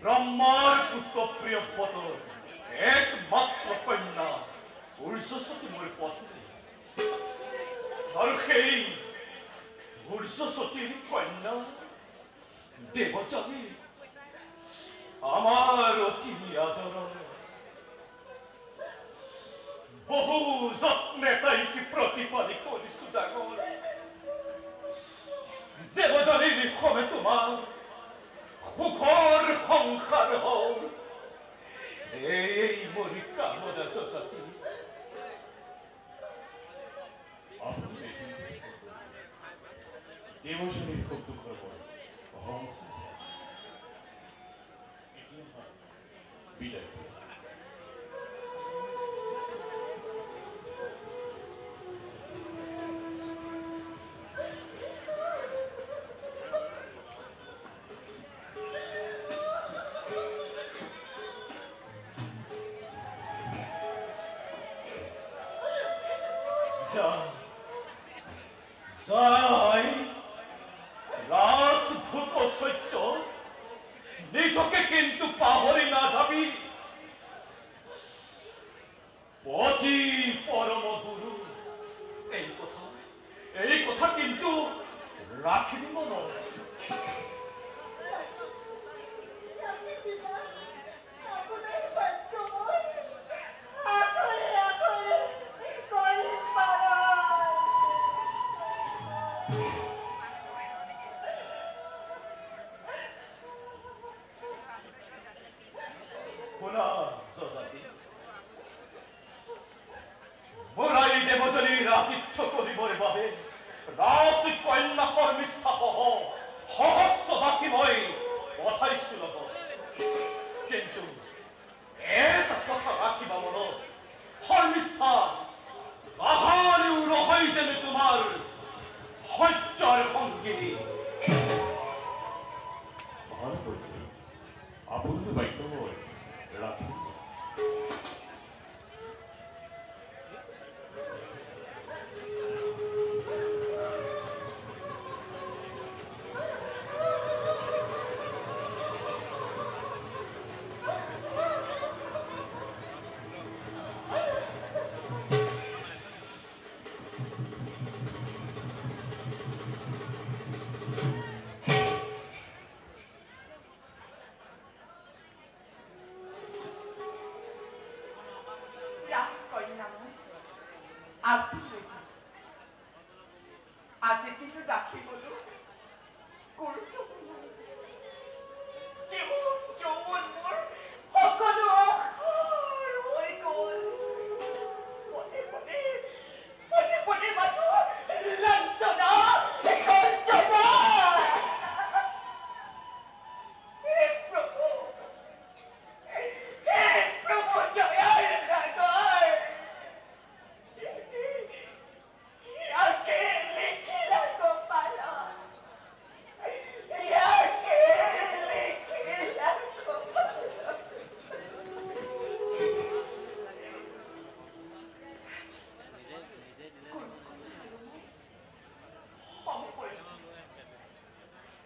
ব্রহ্মার পুত্রপ্রিয় পত একমাত্র কন্যা উর্ষসতী মোর পত্নী আর সেই উর্ষসতীর কন্যা দেবচানী আমার অতি আদর বহু যত্নে তাইকে প্রতিপালি করি সুদাগর দেবচানীর ক্ষমে তোমার সুখর সংসার হল এই মরি কামনা চাচি দেবচানীর খুব দুঃখের পরে বিদায় যাই রাজভূত সত্য নিজকে কিন্তু পাহরি না যাবি পতি পরম গুরু এই কথা কিন্তু রাখিবি মন বুড়াই দেবজনীর আতিথ্য করিবরে বাবে রাজ কন্যা কর্মিষ্ঠা হহ সহস্র বাকিময় কথাই সুলভ কিন্তু এটা কথা রাখিবা মন শর্মিষ্ঠা আহারিও রহই যেনে তোমার সহ্যৰ সংগিনী ভাল কৰিলে আপোনাৰ বাক্য মই ৰাখিম আজি কিন্তু ডাকিবলৈ গুৰুত্বপূৰ্ণ জীৱন যৌৱন মোৰ সকলো অসাৰ হৈ গ'ল পদে পদে মাথো লাঞ্ছনা কঞ্চনা হে প্ৰভু দয়াৰ সাগৰ ইয়াকে লিখিলা গোপাল ইয়াকে লিখিলা গোপাল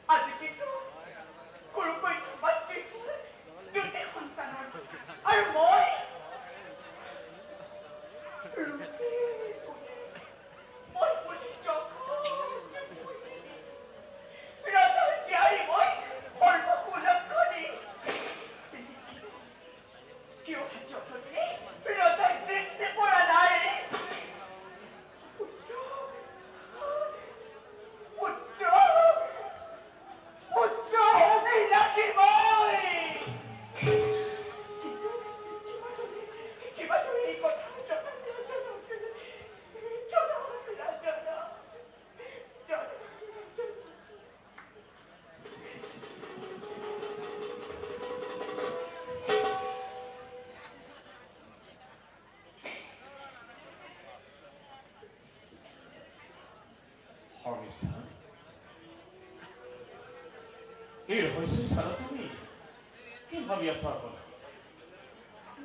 আজি কিন্তু গুৰুকৈ মাতৃ দুটি সন্তানৰ আৰু মই এই ৰহস্য ছাড়া তুমি কি ভাবি আছা এখন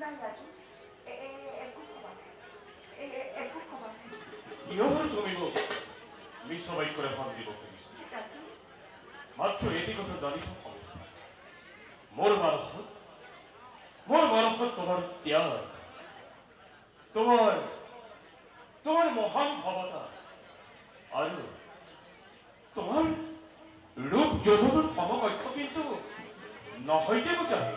নাই ৰাজু একো খবৰ কিহৰ তুমি মোক মিছ বাক্যৰে ভাগ দিব খুজিছা মাত্ৰ এটি কথা জানি থোৱা সমস্যা মোৰ মানসত তোমাৰ ত্যাগ, তোমাৰ মহান ভৱতা আৰু তোমাৰ ৰূপ যৌৱনৰ সমকক্ষ কিন্তু নহয়তে বুজায়।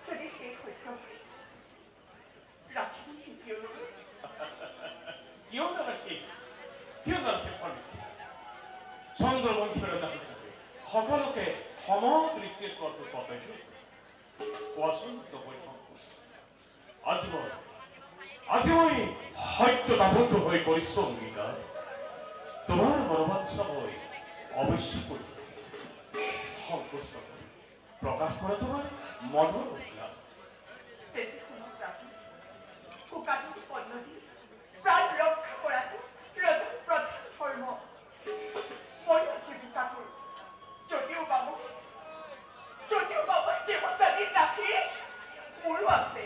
যদি সেই সত্য হয়, ৰাখিব কিয় নাৰাখে ভাবিছে? চন্দ্ৰবংশীৰ ৰজা হিচাপে সকলোকে সমান দৃষ্টিৰে চোৱাটো কৰ্তব্য। কোৱাচোন নবৈ সংকোচ। আজি মই সত্যতাবদ্ধ হৈ কৰিছো অংগীকাৰ। তোমাৰ মনোবাঞ্ছা মই অৱশ্য কৰিম। সংকোচ প্ৰকাশ কৰা তোমাৰ মনৰ উদ্লাপ। প্ৰাণ ৰক্ষা কৰাটো ৰজাৰ প্ৰধান ধৰ্ম। মই জীৱিকা কৰোঁ। যদিও বা মই দেৱতাদীৰ ৰাখি মোৰো আছে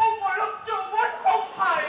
অপৰূপ যৌৱন সম্ভাৰ।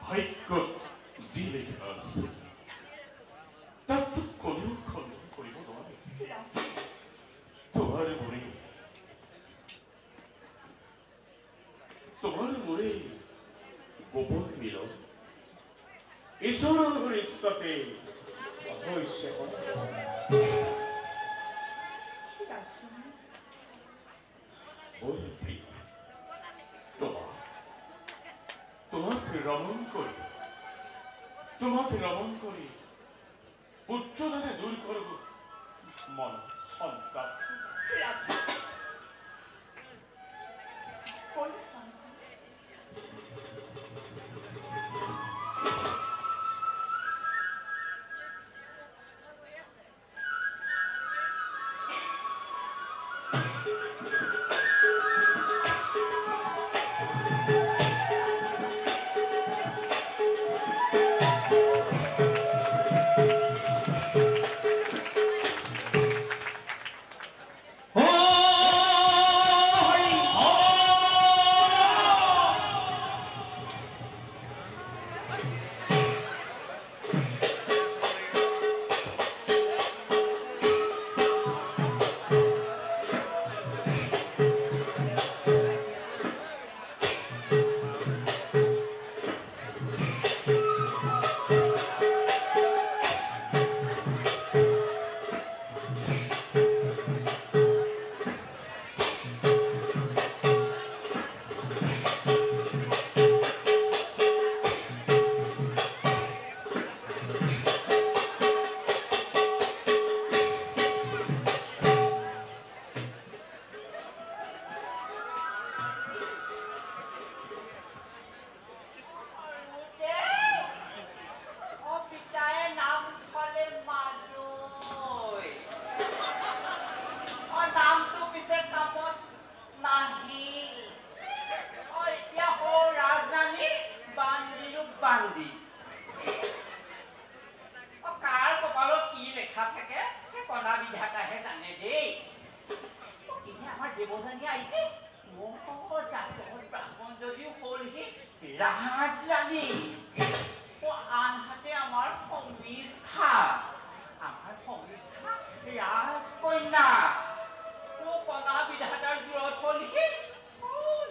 ভাগ্যত যি লেখা আছে তাকতো কোনেও খণ্ডন কৰিব নোৱাৰে। তোমাৰ মোৰে গোপন মিলন ঈশ্বৰৰ ইচ্ছাতে হৈছে। তোমাক ৰমণ কৰি পুত্ৰদানে দূৰ কৰিব মন সন্তাপ। কাৰ কপালত কি লেখা থাকে সেই কণা বিধাতাহে জানে দেই। আমাৰ দেৱযানী আইতে জাতৰ ব্ৰাহ্মণ যদিও হ'লহি ৰাজৰাণী আনহাতে আমাৰ সংমিষ্ঠা ৰাজকন্যা কণা বিধাতাৰ জোৰত হ'লহি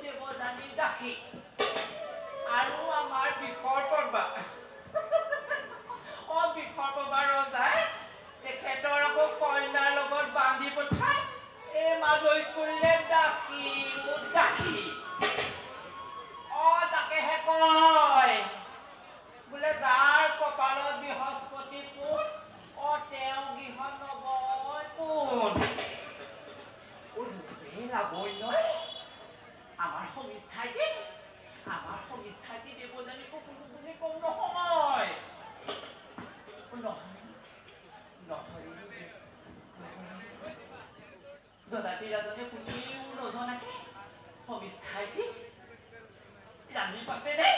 দেৱযানীৰ দাসী আৰু আমাৰ বিষৰ পৰ্বা বিষৰ পৰ্বা ৰজাই তেখেতৰ আকৌ কন্যাৰ লগত বান্ধি পঠাই এই মাজৈ কৰিলে দাসী তাকেহে কয় বোলে যাৰ কপালত বৃহস্পতি কোন তেওঁ গৃহ নবয় কোন লাবণ্যই আমাৰ সমিষ্ঠাই দেৱযানীকো কোনো বুলি কম নহয় দদাতি ৰাজনে কোনেও নজনাকে সমিষ্ঠাই ৰাণী পাতে নে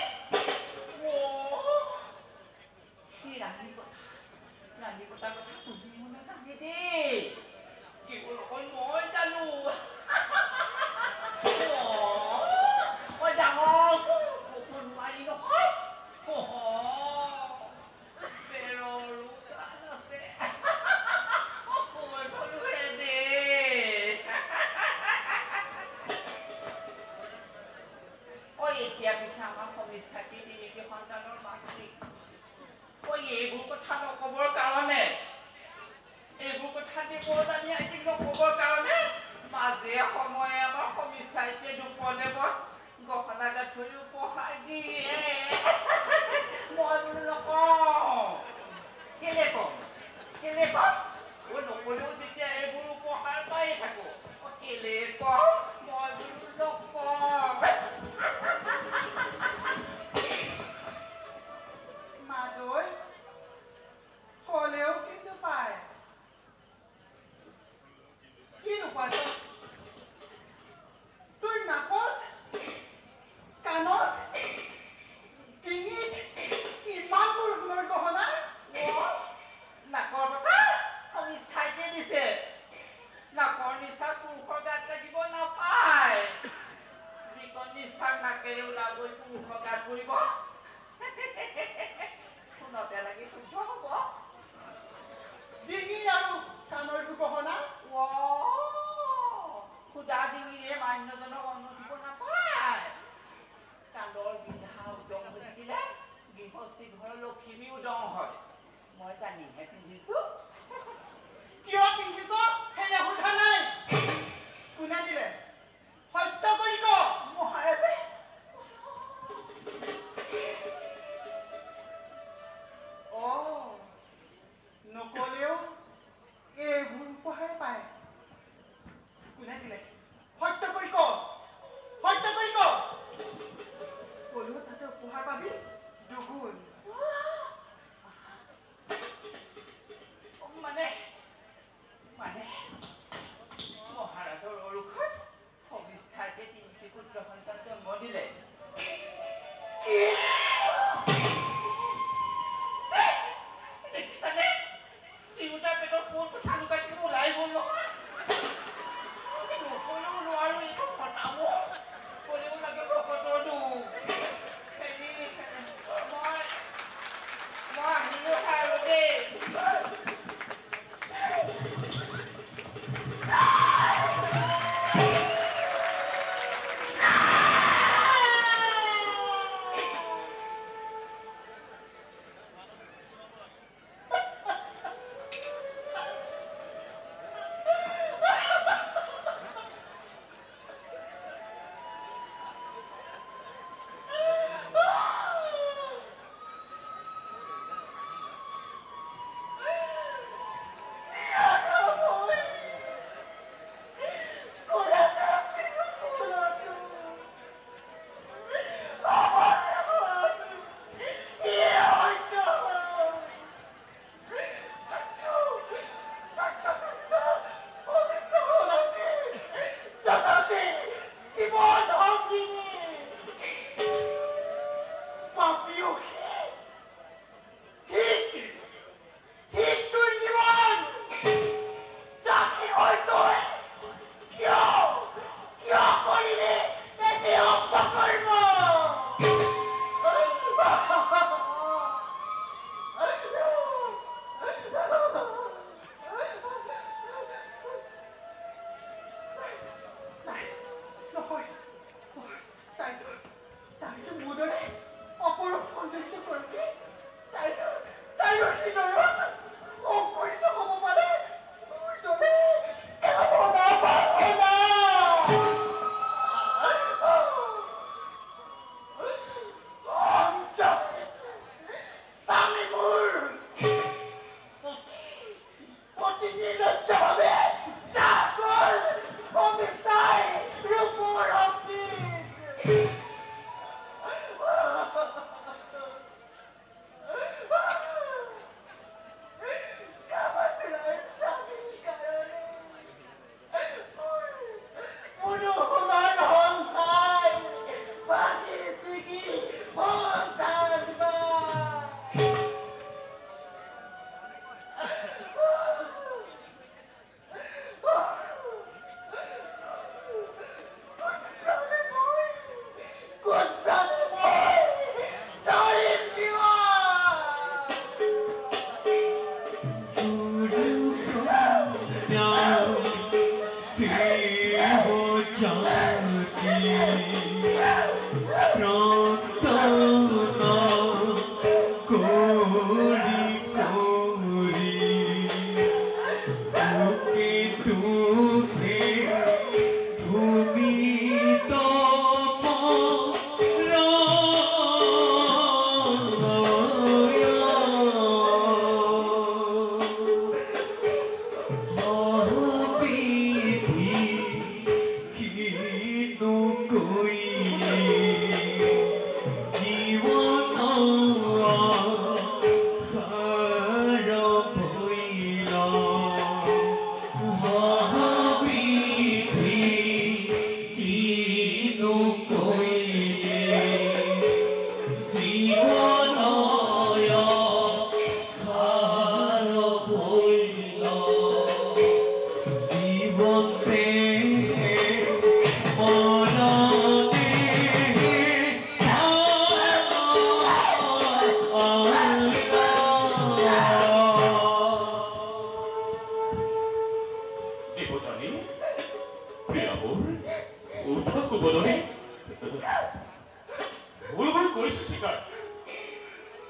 সেই ৰাণী কথা কোনেও নাজানে দেই কেৱল অকল মই জানো ডাঙৰ ক'ব নোৱাৰি নহয় এতিয়া পিছে আমাৰ সমিষ্ঠাটি তিনিটি সন্তানৰ মাতৃ এইবোৰ কথা নকবৰ কাৰণে দেৱযানী আইতিক নকবৰ কাৰণে মাজে সময়ে আমাৰ সমিষ্ঠাইটিয়ে দুপদেৱত গহনা গাঁঠৰি উপহাৰ দিয়ে মই বোলো নকওঁ কেলে কম নকলেও যেতিয়া এইবোৰ উপহাৰ পাই থাকো কেলে কম মই বোলো নকওঁ মাদৈ কলেও কিন্তু পায় কিনো পাইছ তোৰ নাকত কাণত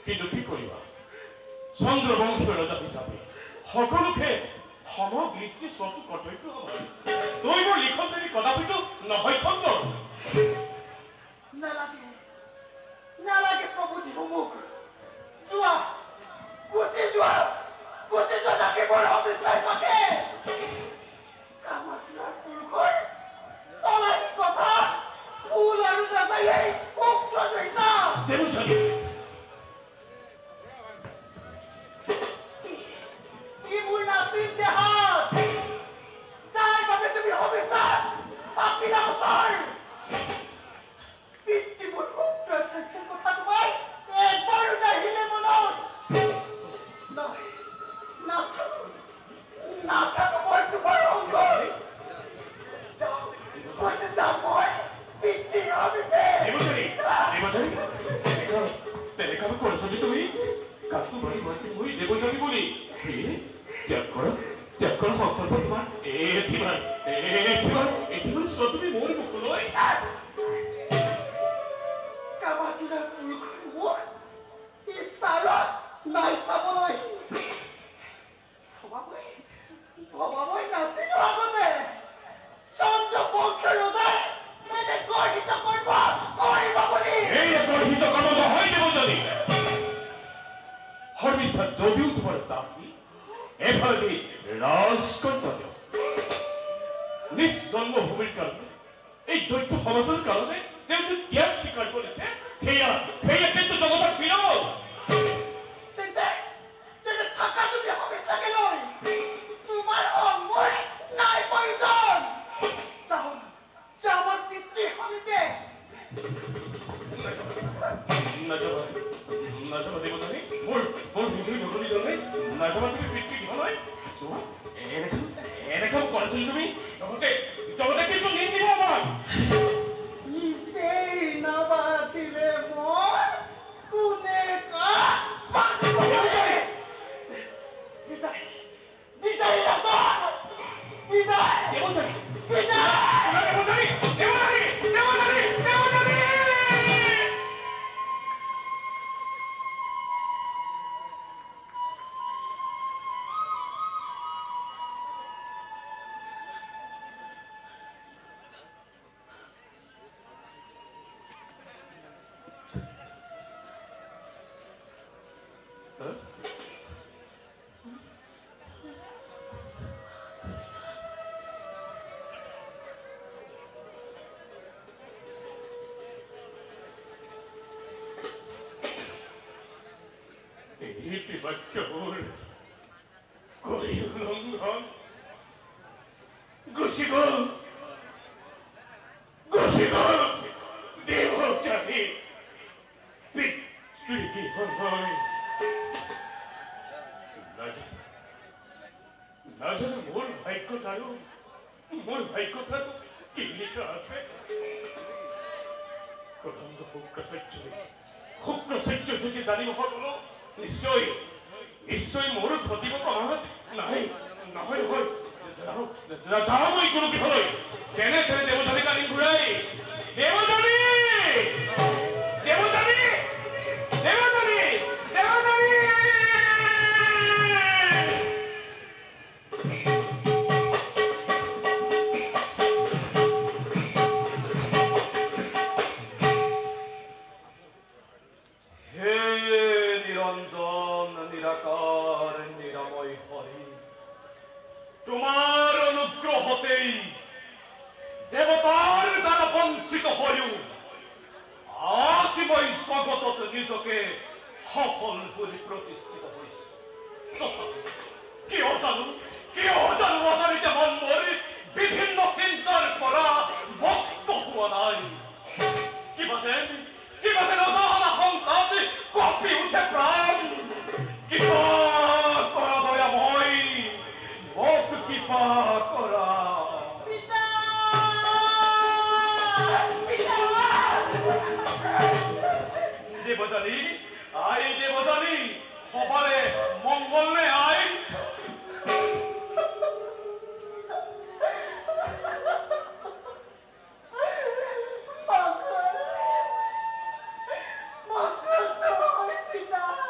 কিন্তু কি কৰিবা চন্দ্ৰবংশীয় ৰজা হিচাপে সকলোকে সমদৃষ্টি চোৱাটো কৰ্তব্য হ'ব তই মোৰ লিখন দেৰি কদাপিতো নহয় খন্দ নালাগে নালাগে প্ৰভু মোক যোৱা গুচি যোৱা তাকে বৰ অবিশ্বাস থাকে কামাতলাৰ পুৰুষৰ চলানি কথা ফুল আৰু নাযায়ে উক্ত দৈতা দেৱজনী মোৰ নাছিল দেহাত যাৰ বাবে তুমি অবিশ্বাস চাপিলা ওচৰ পিতৃবোৰ উক্ত সত্যৰ কথা তোমাৰ একবাৰো নাহিলে মনত নাথাকো মই তোমাৰ অংগৰ মই পিতৃৰ অভিষেক তেনেকাম কৰিছ তুমি কাকটো মাৰি মই দেৱজনী বুলি ত্যাগ কৰা সংকল্প তোমাৰ একেবাৰে চোৱা তুমি মোৰ মুখলৈ কামাতুৰাৰ পুৰুষৰ মুখ ইচ্ছাৰত নাই চাবলৈ ভবাবই নাছিলো আগতে চন্দ্ৰবংশীয় ৰজাই এনে গৰ্হিত কৰিব বুলি এই গৰ্হিত কৰ্ম নহয় দেৱজনী শৰ্মিষ্ঠা যদিও তোমাৰ দাসী এফালেদি ৰাজকন্যা নিজ জন্মভূমিৰ কাৰণে এই দৈত্য সমাজৰ কাৰণে তেওঁ যে ত্যাগ স্বীকাৰ কৰিছে সেয়া কিন্তু জগতৰ বিৰল তেন্তে থাকা তুমি সমস্যাকে লৈ তোমাৰ মই নাই প্ৰয়োজন যাবৰ পিতৃৰ সমীপে নাযাবা দেৱজনী মোৰ ভিতৰি নকলি জনাই নাযাবা তুমি পিতৃ দিবলৈ চোৱা এনেকাম কৰাইছিল তুমি জগতে কিন্তু নিন্দিব আমাক নিজেই নাবাচিলে মই কোনে মোৰ ভাগ্যতাৰো কি লিখা আছে শুক্ৰচৰ্য যদি জানিব পাৰো নিশ্চয় মোৰ ঘটিব প্ৰমাণত নাই নহয় মই কোনো বিষয় যেনে তেনে দেৱজনী কালি ঘূৰাই দেৱজনী তোমাৰ অনুগ্ৰহতেই দেৱতাৰ দ্বাৰা বঞ্চিত হৈও আজি মই স্বাগতত নিজকে সফল বুলি প্ৰতিষ্ঠিত হৈছো কিয় জানো অজানিতে মন মোৰ বিভিন্ন চিন্তাৰ পৰা মুক্ত হোৱা নাই কিবা যেন অজানা সংকট কঁপি উঠে প্ৰাণ কিবা কৰা দয়া মই মোক কিবা কৰা দেৱজনী সবাৰে মংগল নে আই মঙ্গল নহয় পিতা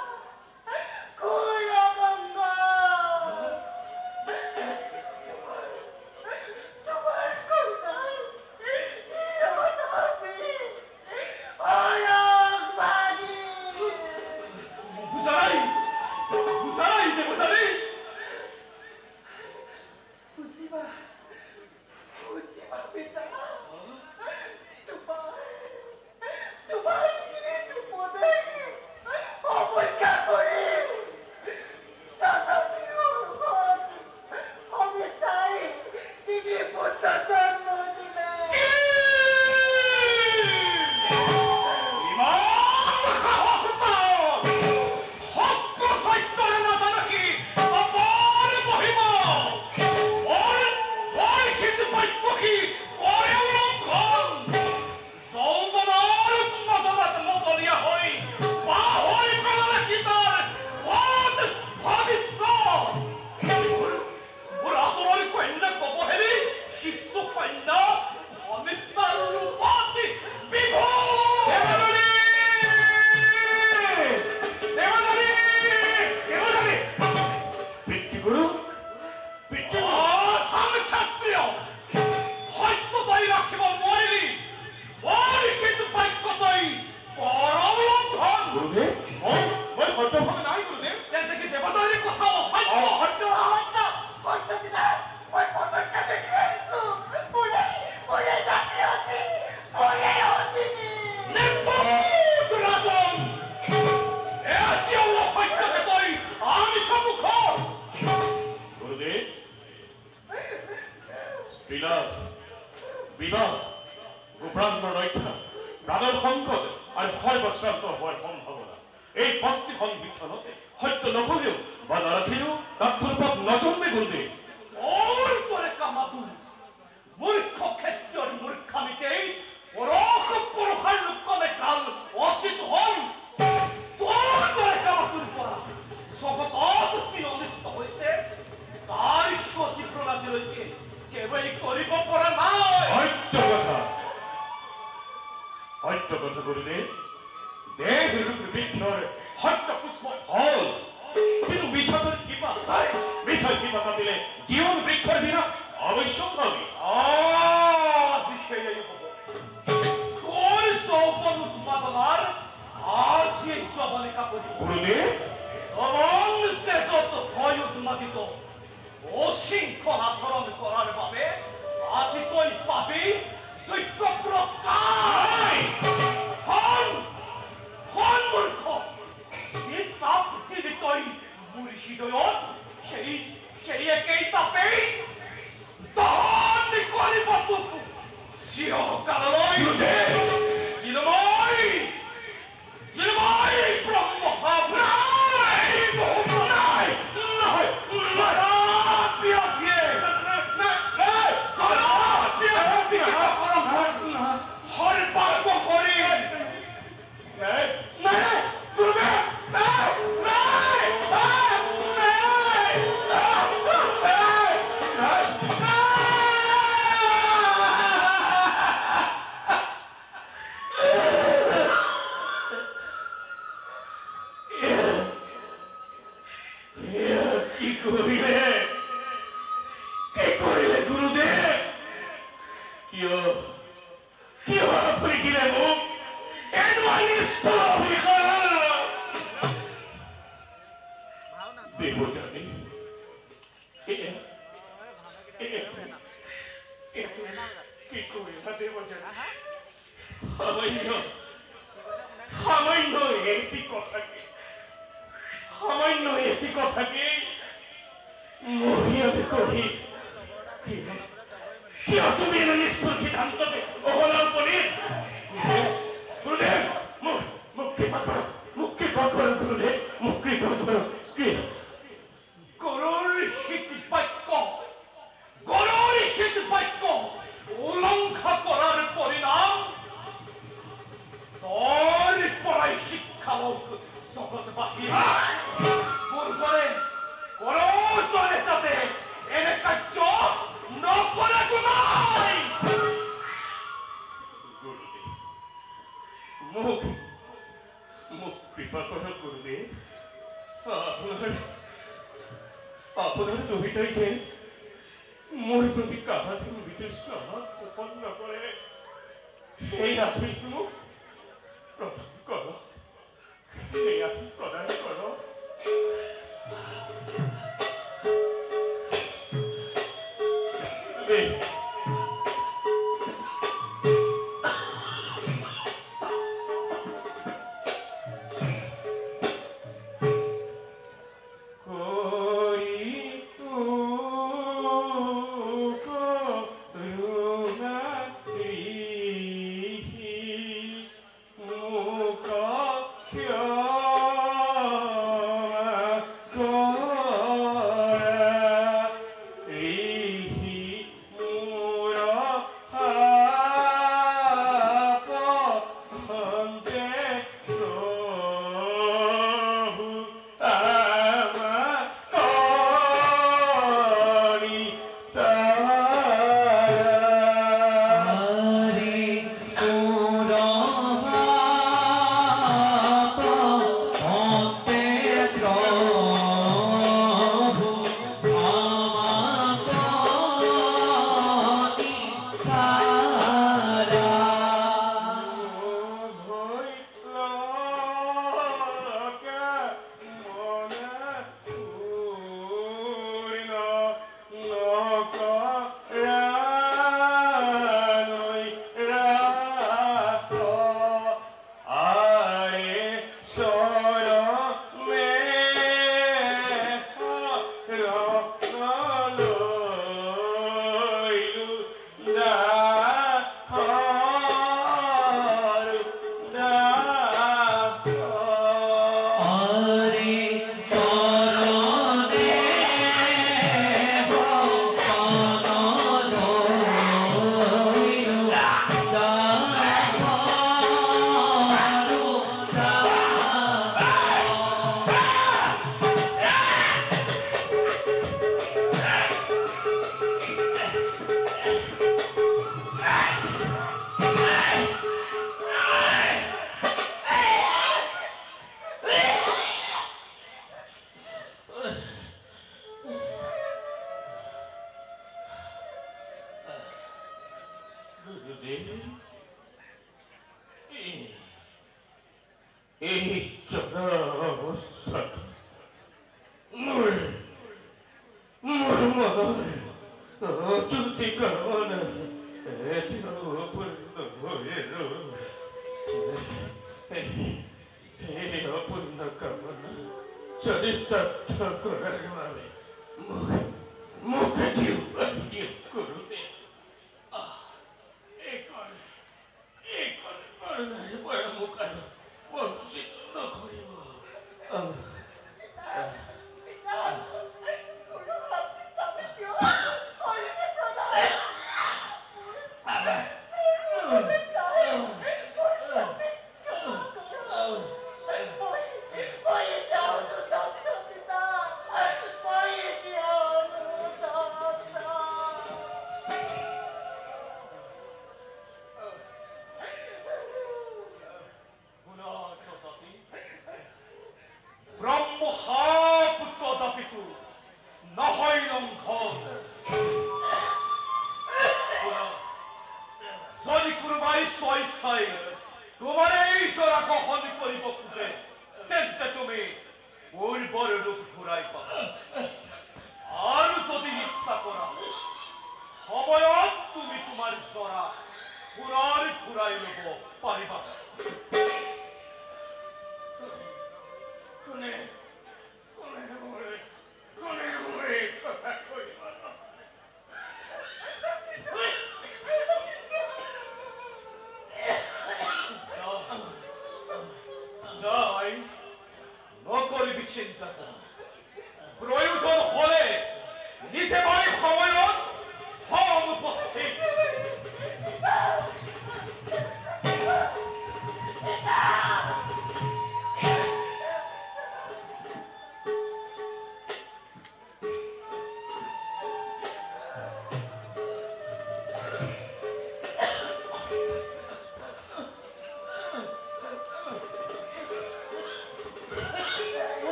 সত্য ভাবে নাই গুৰুদেৱ তেন্তে কি দেৱতাৰে কথা অসত্য অসত্য অসত্য সত্য পিতা মই পতকে দেখি আহিছো মোৰে জাতি আছে মোৰে অতিনি নেপত ৰাজন এতিয়াও অসত্যকে তই আমি সন্মুখ গুৰুদেৱ বিবাহ গোব্ৰাহ্মণৰ ৰক্ষা প্ৰাণৰ সংকট আৰু সৰ্বশ্ৰান্ত হোৱাৰ সম্ভাৱনা এই পাঁচটি সন্ধিক্ষণতে সত্য নকলেও বা নাৰাখিলেও তাত দুৰ্ভগ নজন্মে গুৰুদেৱ ওর তোরে কামাতুল মূর্খ ক্ষেত্রের মূর্খামিকে পরখ পরখার লুকমে কাল অতীত হন তোর তোরে কামাতুল পড়া জগত অতি অনিষ্ট হয়েছে তার ক্ষতি প্রণালী রয়েছে কেবলই করিব পড়া নয় সত্য কথা গুৰুদেৱ দেহ ৰূপ বৃক্ষৰ সত্য পুষ্প ফল কিন্তু বিষয়ৰ কিবা কাটিলে জীৱন বৃক্ষৰ বিনা অৱশ্যক হবে তোৰ সৌপন উৎপাদনাৰ আসি চবলিকা কৰি গুৰুদেৱ সবং তেজত ভয় উন্মাদিত অশৃঙ্খল আচরণ করার ভাবে আজি তই পাবি যোগ্য পুরস্কার হন মূর্খ এই তাপ দিলি তই মোৰ হৃদয়ত সেই একেই তাপেই দহন কৰিব তোক চিৰকাললৈ জিলময় আপনার দহিতাই যে মোর প্রতি কাহাদের বিদেশ গোপন নকরে এই আপনি প্রদান করো এই আপনি প্রদান করো 어쩐지 가나 어머니로 어머니나 가나 저리 딱딱거라는 마음에 목까지 완전히 그러네. 이건 나의 뭐야 목가요 멈칫 넣거리고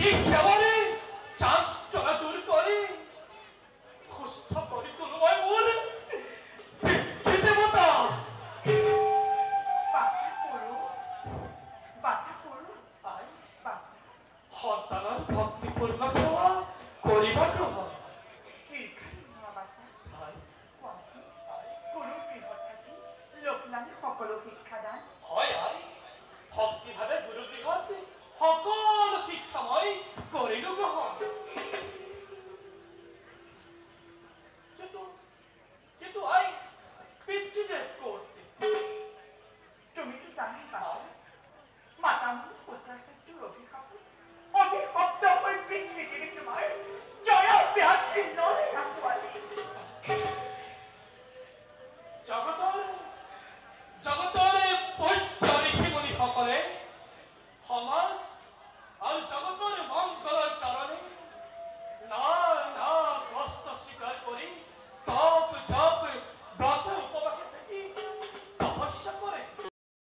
কি সেৱাৰে চাঁদ চলা দূৰ কৰি সুস্থ কৰি তোলোৱাই মোৰ দেৱতা সন্তানৰ ভক্তিপূৰ্ণ সেৱা কৰিবা নহয় সকলো শিক্ষাদান হয় আই ভক্তিভাৱে গুৰুগৃহত সকলো